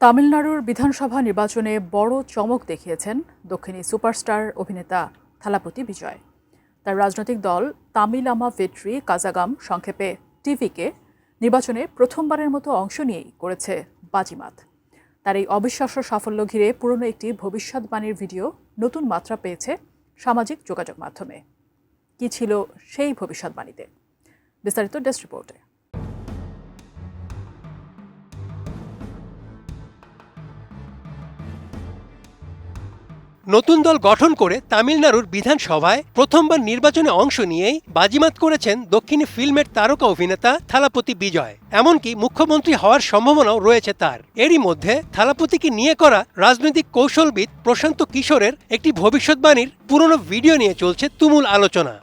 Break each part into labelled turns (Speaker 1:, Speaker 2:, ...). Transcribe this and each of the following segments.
Speaker 1: তামিলনাড়ুর বিধানসভা নির্বাচনে বড় চমক দেখিয়েছেন দক্ষিণী সুপারস্টার অভিনেতা থালাপতি বিজয়। তার রাজনৈতিক দল তামিলামা ভেট্রি কাজাগাম সংক্ষেপে টিভিকে নির্বাচনে প্রথমবারের মতো অংশ নিয়েই করেছে বাজিমাত। তার এই অবিশ্বাস্য সাফল্য ঘিরে পুরনো একটি ভবিষ্যৎবাণীর ভিডিও নতুন মাত্রা পেয়েছে সামাজিক যোগাযোগ মাধ্যমে। কি ছিল সেই ভবিষ্যৎবাণীতে? বিস্তারিত ডেস্ক রিপোর্টে।
Speaker 2: নতুন দল গঠন করে তামিলনাড়ুর বিধানসভায় প্রথমবার নির্বাচনে অংশ নিয়েই বাজিমাত করেছেন দক্ষিণী ফিল্মের তারকা অভিনেতা থালাপতি বিজয়। এমনকি মুখ্যমন্ত্রী হওয়ার সম্ভাবনাও রয়েছে তার। এরই মধ্যে থালাপতিকে নিয়ে করা রাজনৈতিক কৌশলবিদ প্রশান্ত কিশোরের একটি ভবিষ্যৎবাণীর পুরনো ভিডিও নিয়ে চলছে তুমুল আলোচনা।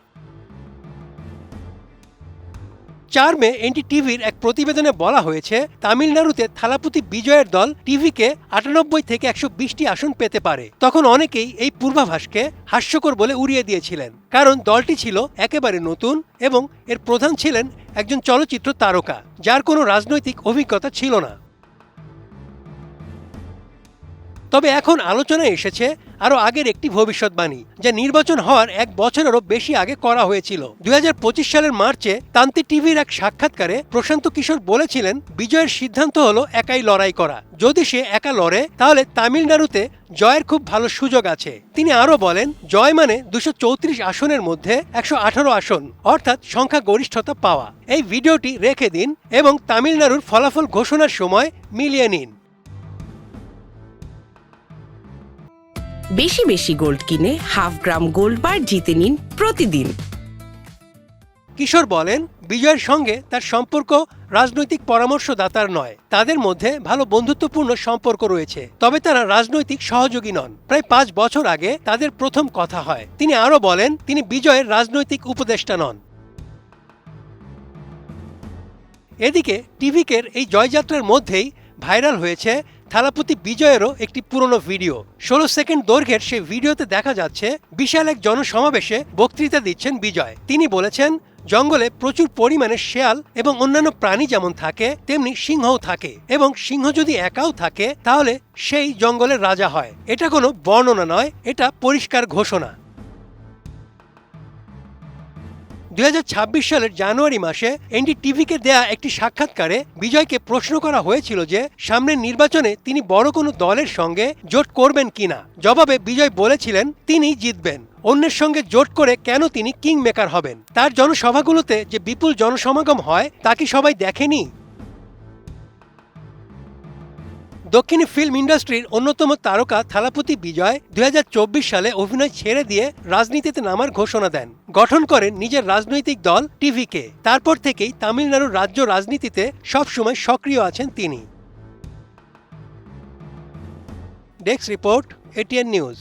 Speaker 2: 4 মে এনডিটিভির এক প্রতিবেদনে বলা হয়েছে, তামিলনাড়ুতে থালাপতি বিজয়ের দল টিভিকে 98 থেকে 120টি আসন পেতে পারে। তখন অনেকেই এই পূর্বাভাসকে হাস্যকর বলে উড়িয়ে দিয়েছিলেন, কারণ দলটি ছিল একেবারে নতুন এবং এর প্রধান ছিলেন একজন চলচ্চিত্র তারকা, যার কোনো রাজনৈতিক অভিজ্ঞতা ছিল না। তবে এখন আলোচনায় এসেছে আরও আগের একটি ভবিষ্যৎবাণী, যা নির্বাচন হওয়ার 1 বছরেরও বেশি আগে করা হয়েছিল। 2025 সালের মার্চে তান্তি টিভির এক সাক্ষাৎকারে প্রশান্ত কিশোর বলেছিলেন, বিজয়ের সিদ্ধান্ত হলো একাই লড়াই করা। যদি সে একা লড়ে তাহলে তামিলনাড়ুতে জয়ের খুব ভালো সুযোগ আছে। তিনি আরও বলেন, জয় মানে 234 আসনের মধ্যে 118 আসন, অর্থাৎ সংখ্যা গরিষ্ঠতা পাওয়া। এই ভিডিওটি রেখে দিন এবং তামিলনাড়ুর ফলাফল ঘোষণার সময় মিলিয়ে নিন।
Speaker 3: বেশি বেশি গোল্ড কিনে হাফ গ্রাম গোল্ড বার জিতে নিন প্রতিদিন।
Speaker 2: কিশোর বলেন, বিজয়ের সঙ্গে তার সম্পর্ক রাজনৈতিক পরামর্শদাতার নয়। তাদের মধ্যে ভালো বন্ধুত্বপূর্ণ সম্পর্ক রয়েছে, তবে তারা রাজনৈতিক সহযোগী নন। প্রায় 5 বছর আগে তাদের প্রথম কথা হয়। তিনি আরও বলেন, তিনি বিজয়ের রাজনৈতিক উপদেষ্টা নন। এদিকে টিভিকের এই জয়যাত্রার মধ্যেই ভাইরাল হয়েছে থালাপতি বিজয়েরও একটি পুরনো ভিডিও। 16 সেকেন্ড দৈর্ঘ্যের সেই ভিডিওতে দেখা যাচ্ছে বিশাল এক জনসমাবেশে বক্তৃতা দিচ্ছেন বিজয়। তিনি বলেছেন, জঙ্গলে প্রচুর পরিমাণে শেয়াল এবং অন্যান্য প্রাণী যেমন থাকে তেমনি সিংহও থাকে, এবং সিংহ যদি একাও থাকে তাহলে সেই জঙ্গলের রাজা হয়। এটা কোনো বর্ণনা নয়, এটা পরিষ্কার ঘোষণা। 2026 সালের জানুয়ারি মাসে এনডিটিভিকে দেয়া একটি সাক্ষাৎকারে বিজয়কে প্রশ্ন করা হয়েছিল যে সামনের নির্বাচনে তিনি বড় কোনো দলের সঙ্গে জোট করবেন কিনা। জবাবে বিজয় বলেছিলেন, তিনিই জিতবেন। অন্যের সঙ্গে জোট করে কেন তিনি কিং মেকার হবেন? তার জনসভাগুলোতে যে বিপুল জনসমাগম হয় তা কি সবাই দেখেনি? দক্ষিণী ফিল্ম ইন্ডাস্ট্রির অন্যতম তারকা থালাপতি বিজয় 2024 সালে অভিনয় ছেড়ে দিয়ে রাজনীতিতে নামার ঘোষণা দেন। গঠন করেন নিজের রাজনৈতিক দল টিভিকে। তারপর থেকেই তামিলনাড়ুর রাজ্য রাজনীতিতে সবসময় সক্রিয় আছেন তিনি। Desk report, ATN news.